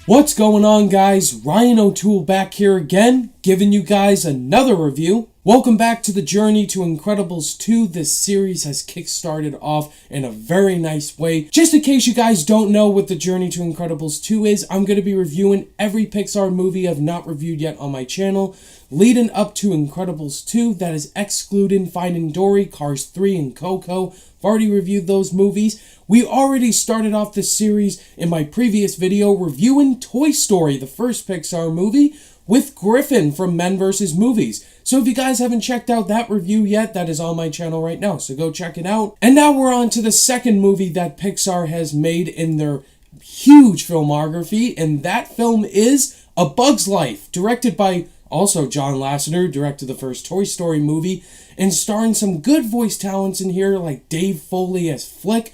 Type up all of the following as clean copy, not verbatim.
What's going on, guys? Ryan O'Toole back here again, giving you guys another review. Welcome back to the Journey to Incredibles 2. This series has kickstarted off in a very nice way. Just in case you guys don't know what the Journey to Incredibles 2 is, I'm going to be reviewing every Pixar movie I've not reviewed yet on my channel, leading up to Incredibles 2. That is excluding Finding Dory, Cars 3, and Coco. I've already reviewed those movies. We already started off this series in my previous video reviewing Toy Story, the first Pixar movie, with Griffin from Men vs. Movies. So if you guys haven't checked out that review yet, that is on my channel right now, so go check it out. And now we're on to the second movie that Pixar has made in their huge filmography, and that film is A Bug's Life, directed by also John Lasseter, directed the first Toy Story movie, and starring some good voice talents in here like Dave Foley as Flick,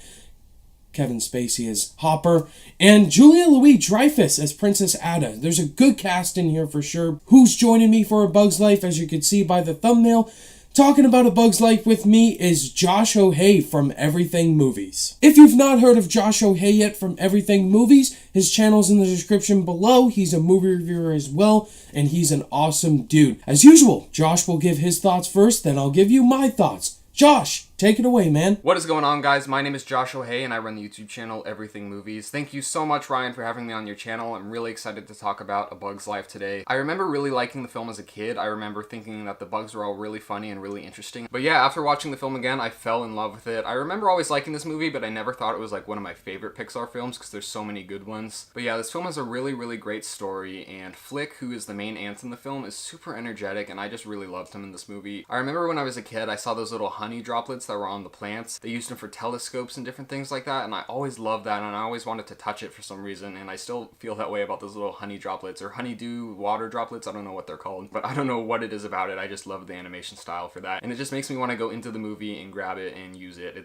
Kevin Spacey as Hopper, and Julia Louis-Dreyfus as Princess Ada. There's a good cast in here for sure. Who's joining me for A Bug's Life, as you can see by the thumbnail? Talking about A Bug's Life with me is Josh O'Hay from Everything Movies. If you've not heard of Josh O'Hay yet from Everything Movies, his channel's in the description below. He's a movie reviewer as well, and he's an awesome dude. As usual, Josh will give his thoughts first, then I'll give you my thoughts. Josh, take it away, man. What is going on, guys? My name is Josh O'Hay, and I run the YouTube channel Everything Movies. Thank you so much, Ryan, for having me on your channel. I'm really excited to talk about A Bug's Life today. I remember really liking the film as a kid. I remember thinking that the bugs were all really funny and really interesting. But yeah, after watching the film again, I fell in love with it. I remember always liking this movie, but I never thought it was like one of my favorite Pixar films because there's so many good ones. But yeah, this film has a really, really great story, and Flick, who is the main ant in the film, is super energetic, and I just really loved him in this movie. I remember when I was a kid, I saw those little honey droplets that were on the plants. They used them for telescopes and different things like that, and I always loved that, and I always wanted to touch it for some reason, and I still feel that way about those little honey droplets, or honeydew water droplets. I don't know what they're called, but I don't know what it is about it. I just love the animation style for that, and it just makes me want to go into the movie and grab it and use it.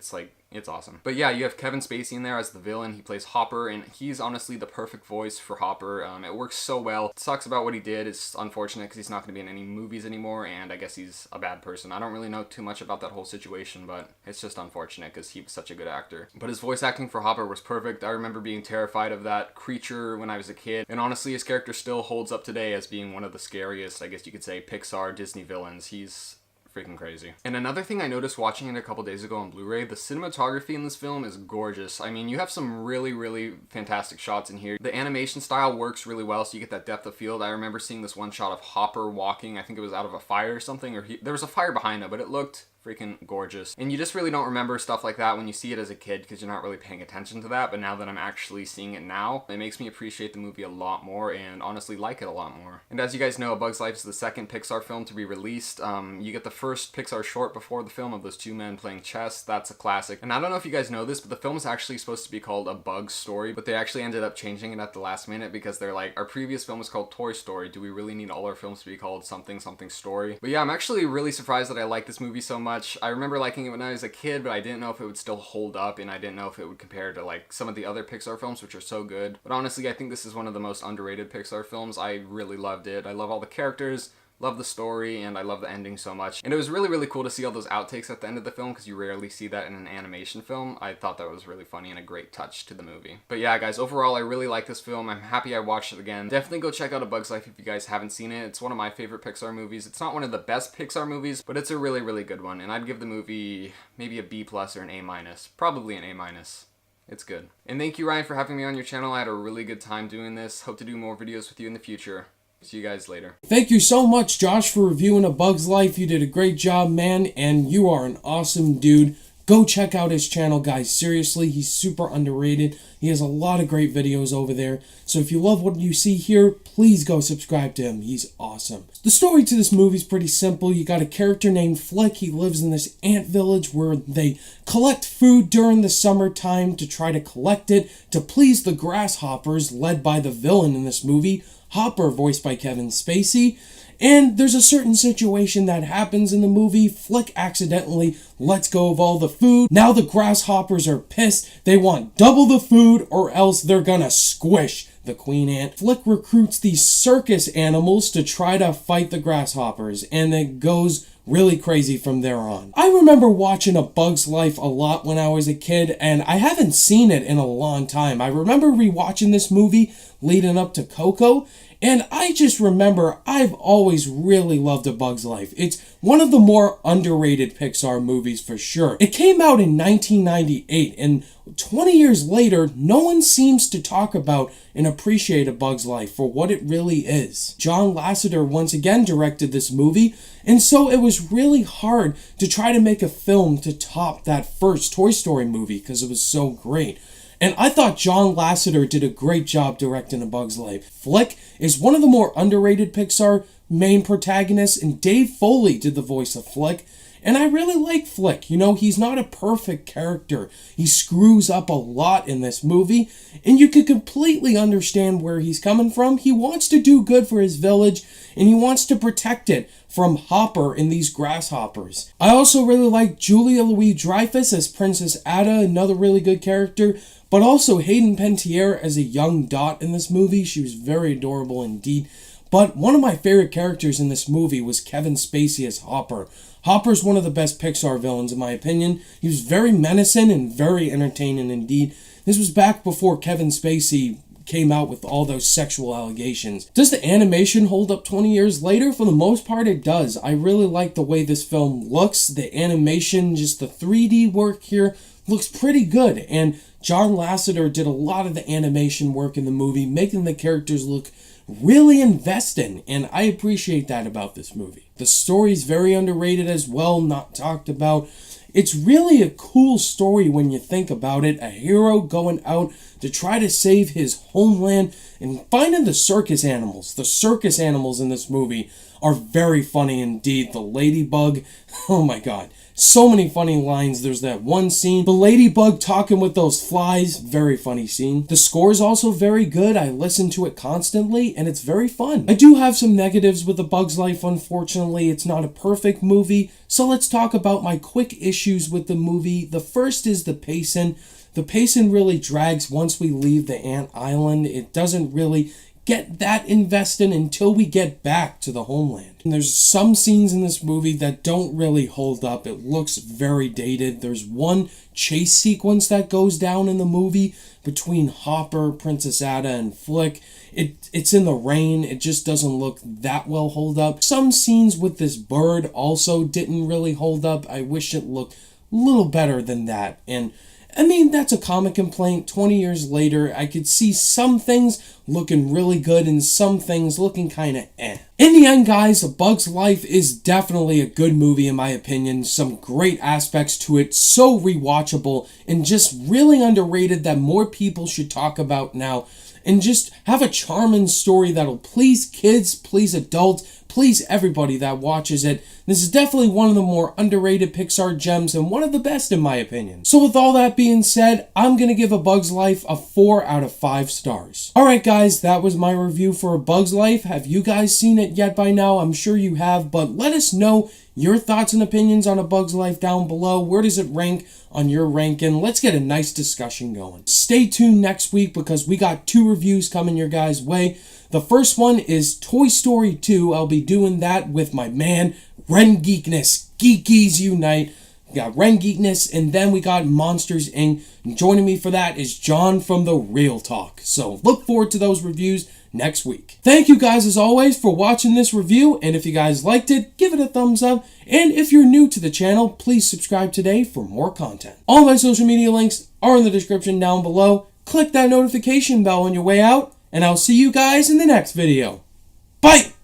It's awesome. But yeah, you have Kevin Spacey in there as the villain. He plays Hopper, and he's honestly the perfect voice for Hopper. It works so well. It sucks about what he did. It's unfortunate because he's not going to be in any movies anymore, and I guess he's a bad person. I don't really know too much about that whole situation, but it's just unfortunate because he was such a good actor. But his voice acting for Hopper was perfect. I remember being terrified of that creature when I was a kid, and honestly, his character still holds up today as being one of the scariest, I guess you could say, Pixar Disney villains. He's freaking crazy. And another thing I noticed watching it a couple days ago on Blu-ray, the cinematography in this film is gorgeous. I mean, you have some really, really fantastic shots in here. The animation style works really well, so you get that depth of field. I remember seeing this one shot of Hopper walking. I think it was out of a fire or something, or there was a fire behind him, but it looked freaking gorgeous. And you just really don't remember stuff like that when you see it as a kid because you're not really paying attention to that, but now that I'm actually seeing it now, it makes me appreciate the movie a lot more and honestly like it a lot more. And as you guys know, A Bug's Life is the second Pixar film to be released. You get the first Pixar short before the film of those two men playing chess. That's a classic. And I don't know if you guys know this, but the film is actually supposed to be called A Bug's Story, but they actually ended up changing it at the last minute because they're like, our previous film was called Toy Story. Do we really need all our films to be called something something story? But yeah, I'm actually really surprised that I like this movie so much. I remember liking it when I was a kid, but I didn't know if it would still hold up, and I didn't know if it would compare to like some of the other Pixar films, which are so good. But honestly, I think this is one of the most underrated Pixar films. I really loved it. I love all the characters, love the story, and I love the ending so much. And it was really, really cool to see all those outtakes at the end of the film because you rarely see that in an animation film. I thought that was really funny and a great touch to the movie. But yeah, guys, overall, I really like this film. I'm happy I watched it again. Definitely go check out A Bug's Life if you guys haven't seen it. It's one of my favorite Pixar movies. It's not one of the best Pixar movies, but it's a really, really good one. And I'd give the movie maybe a B+ or an A-. Probably an A-. It's good. And thank you, Ryan, for having me on your channel. I had a really good time doing this. Hope to do more videos with you in the future. See you guys later. Thank you so much, Josh, for reviewing A Bug's Life. You did a great job, man, and you are an awesome dude. Go check out his channel, guys. Seriously, he's super underrated. He has a lot of great videos over there. So if you love what you see here, please go subscribe to him. He's awesome. The story to this movie is pretty simple. You got a character named Flick. He lives in this ant village where they collect food during the summertime to try to collect it to please the grasshoppers, led by the villain in this movie, Hopper, voiced by Kevin Spacey. And there's a certain situation that happens in the movie. Flick accidentally lets go of all the food. Now the grasshoppers are pissed. They want double the food or else they're gonna squish the queen ant. Flick recruits these circus animals to try to fight the grasshoppers, and it goes really crazy from there on. I remember watching A Bug's Life a lot when I was a kid, and I haven't seen it in a long time. I remember rewatching this movie leading up to Coco, and I just remember I've always really loved A Bug's Life. It's one of the more underrated Pixar movies for sure. It came out in 1998, and 20 years later, no one seems to talk about and appreciate A Bug's Life for what it really is. John Lasseter once again directed this movie, and so it was really hard to try to make a film to top that first Toy Story movie because it was so great. And I thought John Lasseter did a great job directing A Bug's Life. Flick is one of the more underrated Pixar main protagonists, and Dave Foley did the voice of Flick. And I really like Flick. You know, he's not a perfect character. He screws up a lot in this movie, and you can completely understand where he's coming from. He wants to do good for his village, and he wants to protect it from Hopper and these grasshoppers. I also really like Julia Louis-Dreyfus as Princess Ada, another really good character, but also Hayden Panettiere as a young Dot in this movie. She was very adorable indeed. But one of my favorite characters in this movie was Kevin Spacey as Hopper. Hopper's one of the best Pixar villains in my opinion. He was very menacing and very entertaining indeed. This was back before Kevin Spacey came out with all those sexual allegations. Does the animation hold up 20 years later? For the most part, it does. I really like the way this film looks. The animation, just the 3D work here, looks pretty good. And John Lasseter did a lot of the animation work in the movie, making the characters look really invested, and I appreciate that about this movie. The story's very underrated as well, not talked about. It's really a cool story when you think about it. A hero going out to try to save his homeland and finding the circus animals. The circus animals in this movie are very funny indeed. The ladybug, oh my god. So many funny lines. There's that one scene, the ladybug talking with those flies, very funny scene. The score is also very good. I listen to it constantly and it's very fun. I do have some negatives with A Bug's Life, unfortunately. It's not a perfect movie, so let's talk about my quick issues with the movie. The first is the pacing. The pacing really drags once we leave the Ant Island. It doesn't really get that invested until we get back to the homeland. And there's some scenes in this movie that don't really hold up. It looks very dated. There's one chase sequence that goes down in the movie between Hopper, Princess Ada, and Flick. It's in the rain. It just doesn't look that well hold up. Some scenes with this bird also didn't really hold up. I wish it looked a little better than that. And I mean, that's a common complaint. 20 years later, I could see some things looking really good and some things looking kind of eh. In the end, guys, A Bug's Life is definitely a good movie in my opinion. Some great aspects to it, so rewatchable, and just really underrated that more people should talk about now. And just have a charming story that'll please kids, please adults, please everybody that watches it. This is definitely one of the more underrated Pixar gems and one of the best in my opinion. So with all that being said, I'm going to give A Bug's Life a 4 out of 5 stars. Alright guys, that was my review for A Bug's Life. Have you guys seen it yet by now? I'm sure you have, but let us know your thoughts and opinions on A Bug's Life down below. Where does it rank on your ranking? Let's get a nice discussion going. Stay tuned next week because we got 2 reviews coming your guys' way. The first one is Toy Story 2. I'll be doing that with my man, Ren Geekness. Geekies Unite. We got Ren Geekness, and then we got Monsters Inc. And joining me for that is John from The Real Talk. So look forward to those reviews next week. Thank you guys as always for watching this review, and if you guys liked it, give it a thumbs up, and if you're new to the channel, please subscribe today for more content. All my social media links are in the description down below. Click that notification bell on your way out, and I'll see you guys in the next video. Bye!